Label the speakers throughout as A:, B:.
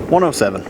A: 107.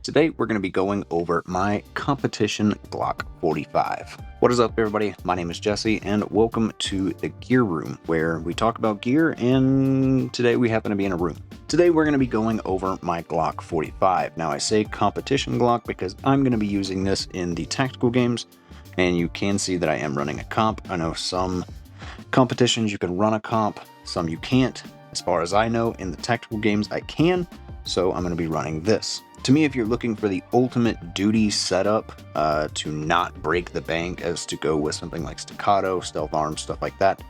A: Today we're going to be going over my competition Glock 45. What is up everybody, my name is Jesse and welcome to the gear room where we talk about gear, and today we happen to be in a room. Today we're going to be going over my Glock 45. Now I say competition Glock because I'm going to be using this in the tactical games, and you can see that I am running a comp. I know some competitions you can run a comp, some you can't. As far as I know, in the tactical games I can, so I'm going to be running this. To me, if you're looking for the ultimate duty setup to not break the bank, as to go with something like staccato, stealth arms, stuff like that,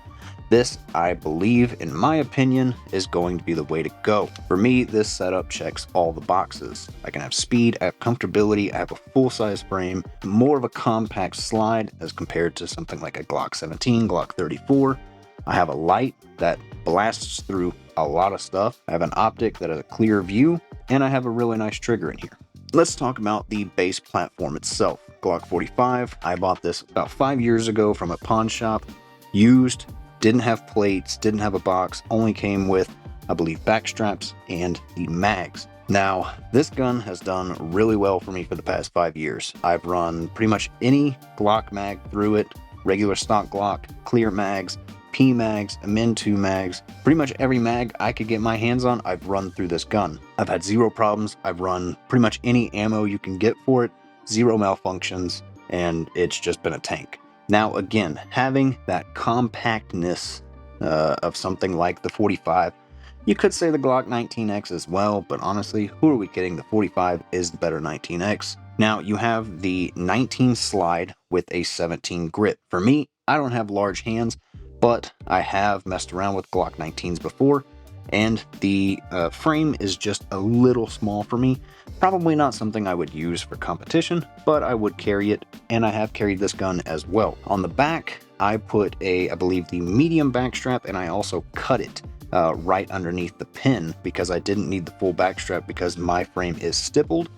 A: this, I believe, in my opinion, is going to be the way to go. For me, this setup checks all the boxes. I can have speed, I have comfortability, I have a full-size frame, more of a compact slide as compared to something like a Glock 17, Glock 34. I have a light that blasts through a lot of stuff. I have an optic that has a clear view, and I have a really nice trigger in here. Let's talk about the base platform itself. Glock 45, I bought this about 5 years ago from a pawn shop, used, didn't have plates, didn't have a box, only came with, I believe, back straps and the mags. Now, this gun has done really well for me for the past 5 years. I've run pretty much any Glock mag through it, regular stock Glock, clear mags, P mags, Min 2 mags, pretty much every mag I could get my hands on, I've run through this gun. I've had zero problems. I've run pretty much any ammo you can get for it, zero malfunctions, and it's just been a tank. Now again, having that compactness of something like the 45, you could say the Glock 19X as well, but honestly, who are we kidding? The 45 is the better 19X. Now you have the 19 slide with a 17 grip. For me, I don't have large hands, but I have messed around with Glock 19s before, and the frame is just a little small for me. Probably not something I would use for competition, but I would carry it, and I have carried this gun as well. On the back, I put I believe the medium back strap, and I also cut it right underneath the pin because I didn't need the full back strap because my frame is stippled,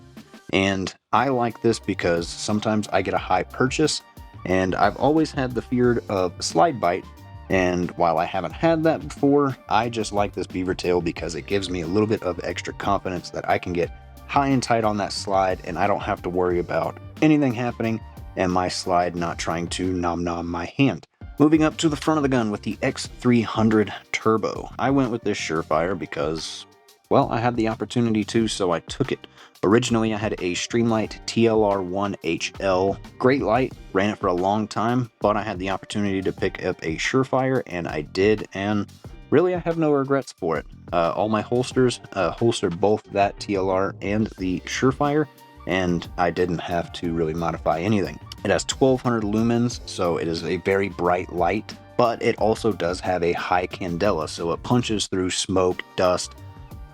A: and I like this because sometimes I get a high purchase, and I've always had the fear of slide bite. And while I haven't had that before, I just like this beaver tail because it gives me a little bit of extra confidence that I can get high and tight on that slide and I don't have to worry about anything happening and my slide not trying to nom my hand. Moving up to the front of the gun with the X300 Turbo. I went with this Surefire because, well, I had the opportunity to, so I took it. Originally, I had a Streamlight TLR1HL. Great light, ran it for a long time, but I had the opportunity to pick up a Surefire, and I did, and really I have no regrets for it. All my holsters holstered both that TLR and the Surefire, and I didn't have to really modify anything. It has 1200 lumens, so it is a very bright light, but it also does have a high candela, so it punches through smoke, dust,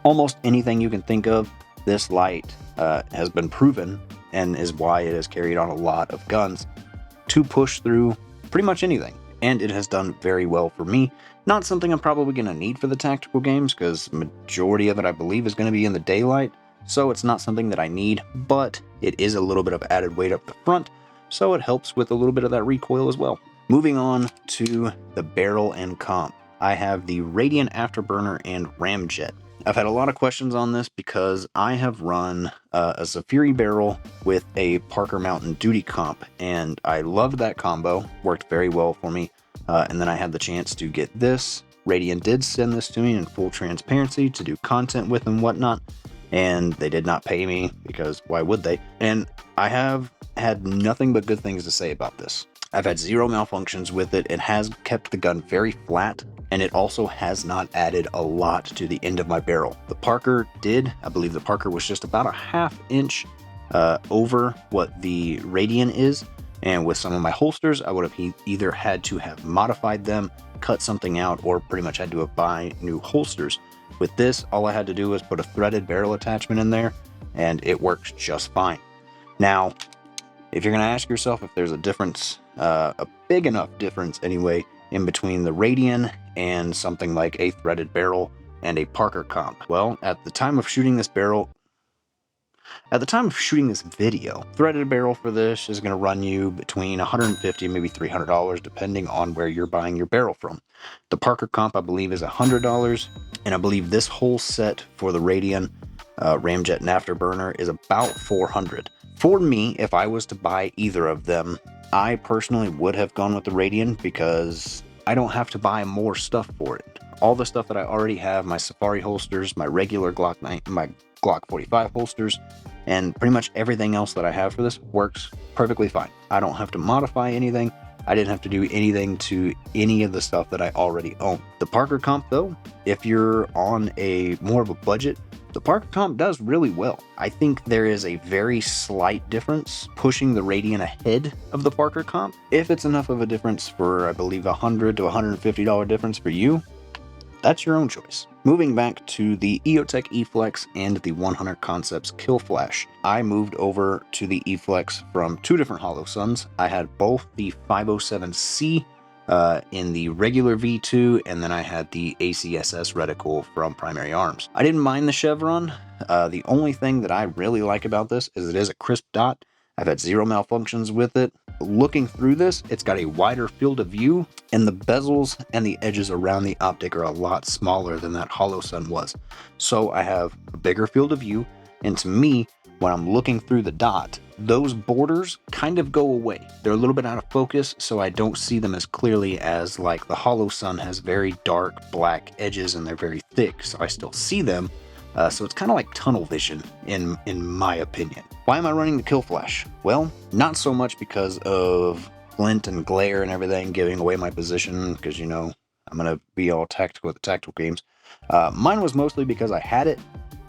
A: almost anything you can think of. This light has been proven, and is why it is carried on a lot of guns, to push through pretty much anything. And it has done very well for me. Not something I'm probably going to need for the tactical games, because majority of it, I believe, is going to be in the daylight. So it's not something that I need, but it is a little bit of added weight up the front, so it helps with a little bit of that recoil as well. Moving on to the barrel and comp. I have the Radiant Afterburner and Ramjet. I've had a lot of questions on this because I have run a Zafiri barrel with a Parker Mountain Duty comp, and I loved that combo, worked very well for me, and then I had the chance to get this. Radiant did send this to me in full transparency to do content with and whatnot, and they did not pay me because why would they? And I have had nothing but good things to say about this. I've had zero malfunctions with it. It has kept the gun very flat, and it also has not added a lot to the end of my barrel. The Parker did. I believe the Parker was just about a ½ inch over what the Radiant is, and with some of my holsters, I would have either had to have modified them, cut something out, or pretty much had to have buy new holsters. With this, all I had to do was put a threaded barrel attachment in there, and it works just fine. Now, If you're going to ask yourself if there's a difference, a big enough difference anyway, in between the Radian and something like a threaded barrel and a Parker comp. Well, at the time of shooting this video, threaded barrel for this is going to run you between $150 maybe $300 depending on where you're buying your barrel from. The Parker comp I believe is $100, and I believe this whole set for the Radian ramjet and afterburner is about $400. For me, if I was to buy either of them, I personally would have gone with the Radian because I don't have to buy more stuff for it. All the stuff that I already have, my Safari holsters, my regular Glock 9, my Glock 45 holsters, and pretty much everything else that I have for this works perfectly fine. I don't have to modify anything. I didn't have to do anything to any of the stuff that I already own. The Parker comp though, if you're on a more of a budget, the Parker comp does really well. I think there is a very slight difference pushing the Radian ahead of the Parker comp. If it's enough of a difference for, I believe, $100 to $150 difference for you, that's your own choice. Moving back to the EOTech E-Flex and the 100 Concepts Kill Flash, I moved over to the E-Flex from two different Holosuns. I had both the 507C in the regular V2, and then I had the ACSS reticle from Primary Arms. I didn't mind the chevron. The only thing that I really like about this is it is a crisp dot. I've had zero malfunctions with it. Looking through this, it's got a wider field of view, and the bezels and the edges around the optic are a lot smaller than that Holosun was. So I have a bigger field of view, and to me, when I'm looking through the dot, those borders kind of go away. They're a little bit out of focus, so I don't see them as clearly as like the Holosun has very dark black edges and they're very thick, so I still see them. So it's kind of like tunnel vision in my opinion. Why am I running the Kill Flash? Well, not so much because of glint and glare and everything giving away my position, because you know I'm gonna be all tactical with the tactical games. Mine was mostly because I had it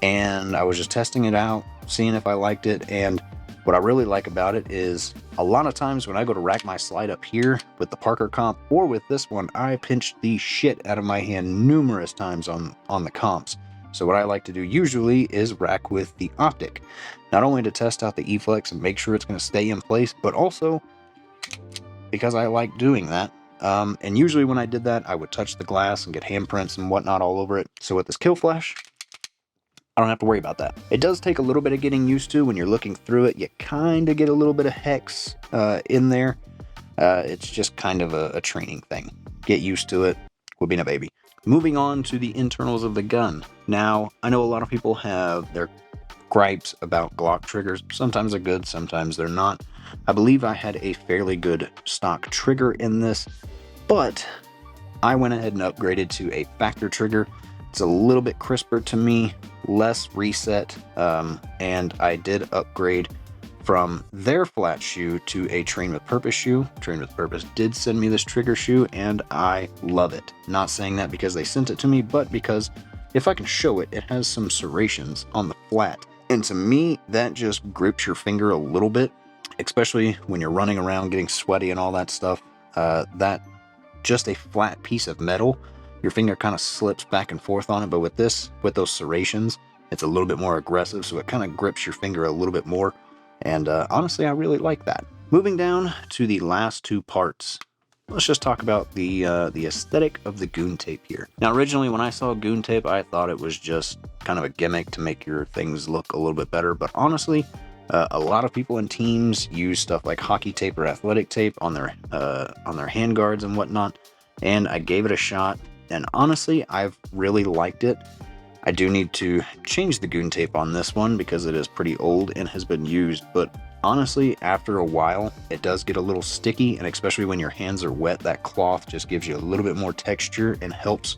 A: and I was just testing it out, seeing if I liked it. And what I really like about it is a lot of times when I go to rack my slide up here with the Parker comp or with this one, I pinched the shit out of my hand numerous times on the comps. So what I like to do usually is rack with the Optic, not only to test out the E-Flex and make sure it's going to stay in place, but also because I like doing that. And usually when I did that, I would touch the glass and get handprints and whatnot all over it. So with this Kill Flash, I don't have to worry about that. It does take a little bit of getting used to. When you're looking through it, you kind of get a little bit of hex in there. It's just kind of a training thing. Get used to it. Quit being a baby. Moving on to the internals of the gun. Now, I know a lot of people have their gripes about Glock triggers. Sometimes they're good, sometimes they're not. I believe I had a fairly good stock trigger in this, but I went ahead and upgraded to a factor trigger. It's a little bit crisper to me, less reset, and I did upgrade from their flat shoe to a Train with Purpose shoe. Train with Purpose did send me this trigger shoe, and I love it. Not saying that because they sent it to me, but because if I can show it, it has some serrations on the flat. And to me, that just grips your finger a little bit, especially when you're running around getting sweaty and all that stuff. That just a flat piece of metal, your finger kind of slips back and forth on it, but with this, with those serrations, it's a little bit more aggressive, so it kind of grips your finger a little bit more. And honestly, I really like that. Moving down to the last two parts, let's just talk about the aesthetic of the goon tape here. Now, originally when I saw goon tape, I thought it was just kind of a gimmick to make your things look a little bit better. But honestly, a lot of people in teams use stuff like hockey tape or athletic tape on their handguards and whatnot. And I gave it a shot, and honestly, I've really liked it. I do need to change the goon tape on this one because it is pretty old and has been used, but honestly, after a while, it does get a little sticky, and especially when your hands are wet, that cloth just gives you a little bit more texture and helps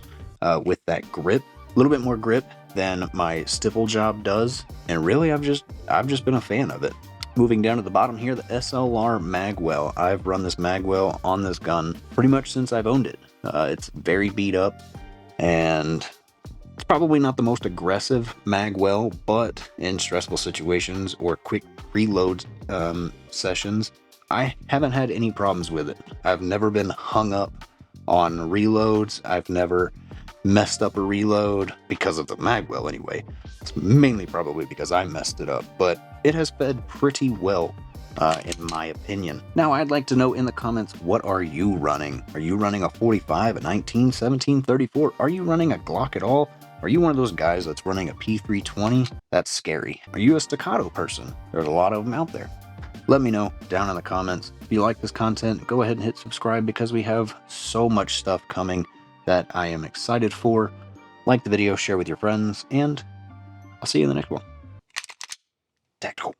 A: with that grip. A little bit more grip than my stipple job does, and really, I've just been a fan of it. Moving down to the bottom here, the SLR magwell. I've run this magwell on this gun pretty much since I've owned it. It's very beat up, and it's probably not the most aggressive magwell, but in stressful situations or quick reload sessions, I haven't had any problems with it. I've never been hung up on reloads. I've never messed up a reload because of the magwell anyway. It's mainly probably because I messed it up, but it has fed pretty well in my opinion. Now, I'd like to know in the comments, what are you running? Are you running a 45, a 19, 17, 34? Are you running a Glock at all? Are you one of those guys that's running a P320? That's scary. Are you a staccato person? There's a lot of them out there. Let me know down in the comments. If you like this content, go ahead and hit subscribe because we have so much stuff coming that I am excited for. Like the video, share with your friends, and I'll see you in the next one. Tactical.